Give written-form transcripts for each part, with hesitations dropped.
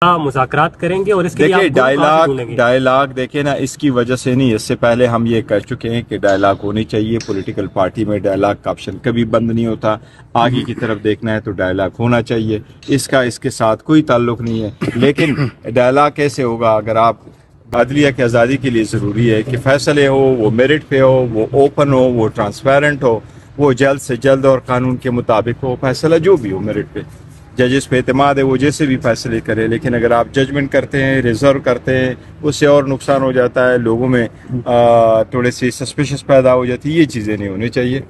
مذاکرات کریں گے اور اس کے لیے دیکھیں ڈائلاگ دیکھیں نا، اس کی وجہ سے نہیں، اس سے پہلے ہم یہ کہہ چکے ہیں کہ ڈائلاگ ہونی چاہیے. پولیٹیکل پارٹی میں ڈائلاگ کا آپشن کبھی بند نہیں ہوتا. آگے کی طرف دیکھنا ہے تو ڈائلاگ ہونا چاہیے. اس کے ساتھ کوئی تعلق نہیں ہے. لیکن ڈائلاگ کیسے ہوگا؟ اگر آپ عدلیہ کی آزادی کے لیے ضروری ہے کہ فیصلے ہو وہ میرٹ پہ ہو، وہ اوپن ہو، وہ ٹرانسپیرنٹ ہو، وہ جلد سے جلد اور قانون کے مطابق ہو. فیصلہ جو بھی ہو میرٹ پہ، ججز پہ اعتماد ہے، وہ جیسے بھی فیصلے کرے. لیکن اگر آپ ججمنٹ کرتے ہیں، ریزرو کرتے ہیں، اس سے اور نقصان ہو جاتا ہے. لوگوں میں تھوڑے سی سسپیشس پیدا ہو جاتی ہے. یہ چیزیں نہیں ہونی چاہیے.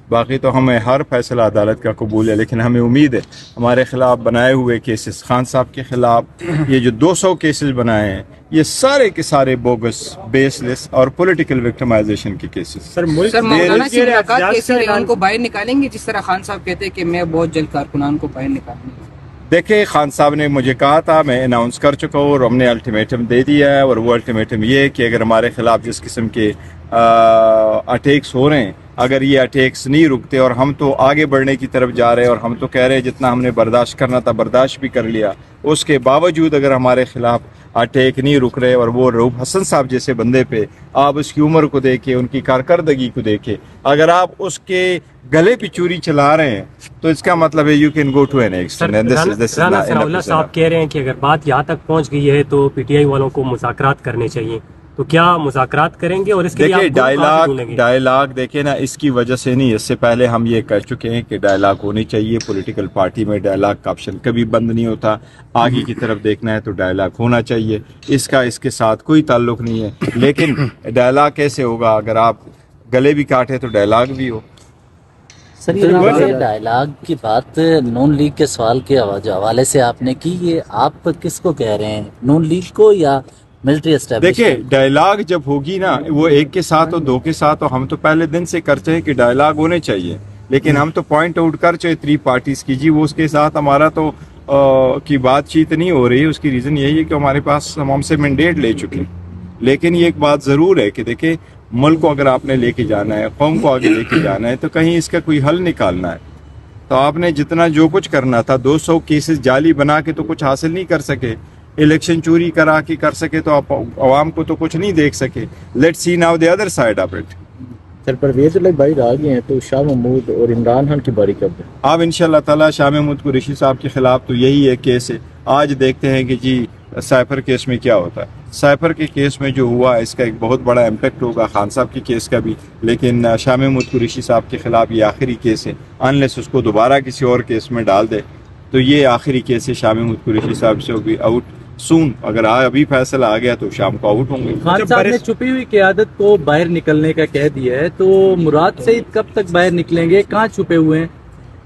باقی تو ہمیں ہر فیصلہ عدالت کا قبول ہے، لیکن ہمیں امید ہے ہمارے خلاف بنائے ہوئے کیسز، خان صاحب کے خلاف یہ جو 200 کیسز بنائے ہیں، یہ سارے کے سارے بوگس، بیس لیس اور پولیٹیکل وکٹمائزیشن کے کیسز. سر مولانا کی ملاقات کیسے رہی؟ ان کو باہر نکالیں گے جس طرح خان صاحب کہتے ہیں کہ میں بہت جلد کارکنان کو باہر نکالوں گا؟ دیکھیں، خان صاحب نے مجھے کہا تھا، میں اناؤنس کر چکا ہوں اور ہم نے الٹیمیٹم دے دیا ہے. اور وہ الٹیمیٹم یہ ہے کہ اگر ہمارے خلاف جس قسم کے اٹیکس ہو رہے ہیں، اگر یہ اٹیکس نہیں رکتے اور ہم تو آگے بڑھنے کی طرف جا رہے ہیں، اور ہم تو کہہ رہے ہیں جتنا ہم نے برداشت کرنا تھا برداشت بھی کر لیا، اس کے باوجود اگر ہمارے خلاف اٹیک نہیں رک رہے، اور وہ رؤوف حسن صاحب جیسے بندے پہ آپ اس کی عمر کو دیکھیں، ان کی کارکردگی کو دیکھیں، اگر آپ اس کے گلے پہ چوری چلا رہے ہیں تو اس کا مطلب ہے you can go to an extend. Rana Sanaullah صاحب کہہ رہے ہیں کہ اگر بات یہاں تک پہنچ گئی ہے تو پی ٹی آئی والوں کو مذاکرات کرنے چاہیے. تو کیا مذاکرات کریں گے؟ اور اس کے لیے ڈائلاگ دیکھیں نا، اس کی وجہ سے نہیں، اس سے پہلے ہم یہ کہہ چکے ہیں کہ ڈائلاگ ہونی چاہیے. پولیٹیکل پارٹی میں ڈائلاگ کا آپشن کبھی بند نہیں ہوتا. آگے کی طرف دیکھنا ہے تو ڈائلاگ ہونا چاہیے. اس کے ساتھ کوئی تعلق نہیں ہے. لیکن ڈائلاگ کیسے ہوگا؟ اگر آپ گلے بھی کاٹے تو ڈائلاگ بھی ہو. سر یہ ڈائلاگ کی بات نون لیگ کے سوال کے حوالے سے آپ نے کی، یہ آپ کس کو کہہ رہے ہیں، نون لیگ کو یا ملٹری اسٹیبلشمنٹ؟ دیکھیں، ڈائلاگ جب ہوگی نا، وہ ایک کے ساتھ ہو، دو کے ساتھ ہو. ہم تو پہلے دن سے کرتے ہیں کہ ڈائلاگ ہونے چاہیے، لیکن ہم تو پوائنٹ آؤٹ کر چاہے 3 پارٹیز کی جی وہ اس کے ساتھ ہمارا تو کی بات چیت نہیں ہو رہی. اس کی ریزن یہی ہے کہ ہمارے پاس ہم سے مینڈیٹ لے چکے. لیکن یہ ایک بات ضرور ہے کہ دیکھیں، ملک کو اگر آپ نے لے کے جانا ہے، قوم کو آگے لے کے جانا ہے، تو کہیں اس کا کوئی حل نکالنا ہے. تو آپ نے جتنا جو کچھ کرنا تھا، 200 کیسز جعلی بنا کے تو کچھ حاصل نہیں کر سکے. الیکشن چوری کرا کے کر سکے تو آپ عوام کو تو کچھ نہیں دیکھ سکے. Let's see now the other side of it. Sir Pervez Elahi باہر آ گئے ہیں تو شاہ محمود اور عمران خان کی باری کب ہے؟ اب انشاءاللہ تعالی شاہ محمود قریشی صاحب کے خلاف تو یہی ہے کیس ہے. آج دیکھتے ہیں کہ جی سائفر کیس میں کیا ہوتا ہے. سائفر کے کیس میں جو ہوا اس کا ایک بہت بڑا امپیکٹ ہوگا، خان صاحب کی کیس کا بھی. لیکن شاہ محمود قریشی صاحب کے خلاف یہ آخری کیس ہے. انلیس اس کو دوبارہ کسی اور کیس میں ڈال دے تو یہ آخری کیس ہے. شاہ محمود قریشی صاحب سے بھی آؤٹ سون. اگر ابھی فیصلہ آ گیا تو شام کو آؤٹ ہوں گے. خان صاحب نے چھپی ہوئی قیادت کو باہر نکلنے کا کہہ دیا ہے، تو مراد سعید کب تک باہر نکلیں گے؟ کہاں چھپے ہوئے ہیں؟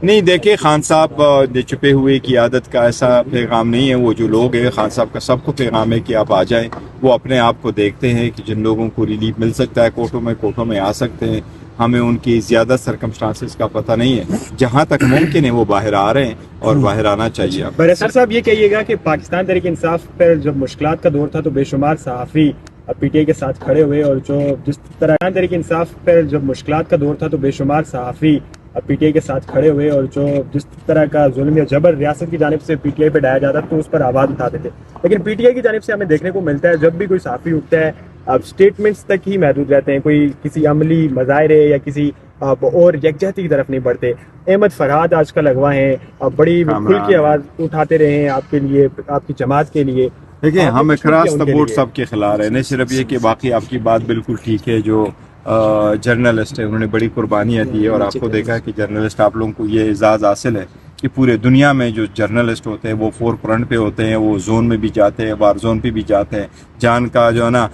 نہیں دیکھیں، خان صاحب چھپے ہوئے قیادت کا ایسا پیغام نہیں ہے. وہ جو لوگ ہیں، خان صاحب کا سب کو پیغام ہے کہ آپ آ جائیں. وہ اپنے آپ کو دیکھتے ہیں کہ جن لوگوں کو ریلیف مل سکتا ہے کوٹوں میں آ سکتے ہیں. ہمیں ان کی زیادہ سرکمسٹانسز کا پتہ نہیں ہے. جہاں تک ممکن ہے وہ باہر آ رہے ہیں اور باہر آنا چاہیے. برسر صاحب یہ کہیے گا کہ پاکستان تحریک انصاف پر جب مشکلات کا دور تھا تو بے شمار صحافی پی ٹی آئی کے ساتھ کھڑے ہوئے، اور جو جس طرح تحریک انصاف پر جب مشکلات کا دور تھا تو بے شمار صحافی پی ٹی آئی کے ساتھ کھڑے ہوئے، اور جو جس طرح کا ظلم یا جبر ریاست کی جانب سے پی ٹی آئی پہ ڈایا جاتا تو اس پر آواز اٹھاتے تھے. لیکن پی ٹی آئی کی جانب سے ہمیں دیکھنے کو ملتا ہے جب بھی کوئی صحافی اٹھتا ہے اب اسٹیٹمنٹس تک ہی محدود رہتے ہیں، کوئی کسی عملی مظاہرے یا کسی اور یکجہتی کی طرف نہیں بڑھتے. احمد فرحاد آج کل اغوا ہیں، بڑی کھل کی آواز اٹھاتے رہے ہیں آپ کے لیے، آپ کی جماعت کے لیے. دیکھیں، ہم اخراج سپورٹ سب کے خلاف ہیں، نہیں صرف یہ کہ باقی آپ کی بات بالکل ٹھیک ہے. جو جرنلسٹ ہیں انہوں نے بڑی قربانیاں دی ہے، اور آپ کو دیکھا کہ جرنلسٹ آپ لوگوں کو یہ اعزاز حاصل ہے کہ پورے دنیا میں جو جرنلسٹ ہوتے ہیں وہ فور فرنٹ پہ ہوتے ہیں. وہ زون میں بھی جاتے ہیں، وار زون پہ بھی جاتے ہیں، جان کا جو ہے نا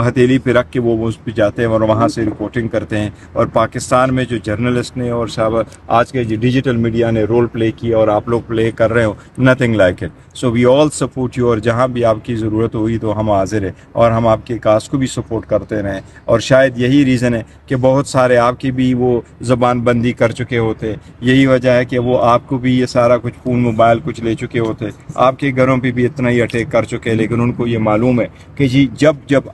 ہتھیلی پہ رکھ کے وہ اس پہ جاتے ہیں اور وہاں سے رپورٹنگ کرتے ہیں. اور پاکستان میں جو جرنلسٹ نے اور صاحب آج کے ڈیجیٹل میڈیا نے رول پلے کیا اور آپ لوگ پلے کر رہے ہو، nothing like it. So we all support you. اور جہاں بھی آپ کی ضرورت ہوئی تو ہم حاضر ہیں، اور ہم آپ کے کاز کو بھی سپورٹ کرتے رہیں. اور شاید یہی ریزن ہے کہ بہت سارے آپ کی بھی وہ زبان بندی کر چکے ہوتے. یہی وجہ ہے کہ وہ آپ کو بھی یہ سارا کچھ فون موبائل کچھ لے چکے ہوتے، آپ کے گھروں پہ بھی اتنا ہی اٹیک کر چکے. لیکن ان کو یہ معلوم ہے کہ جی جب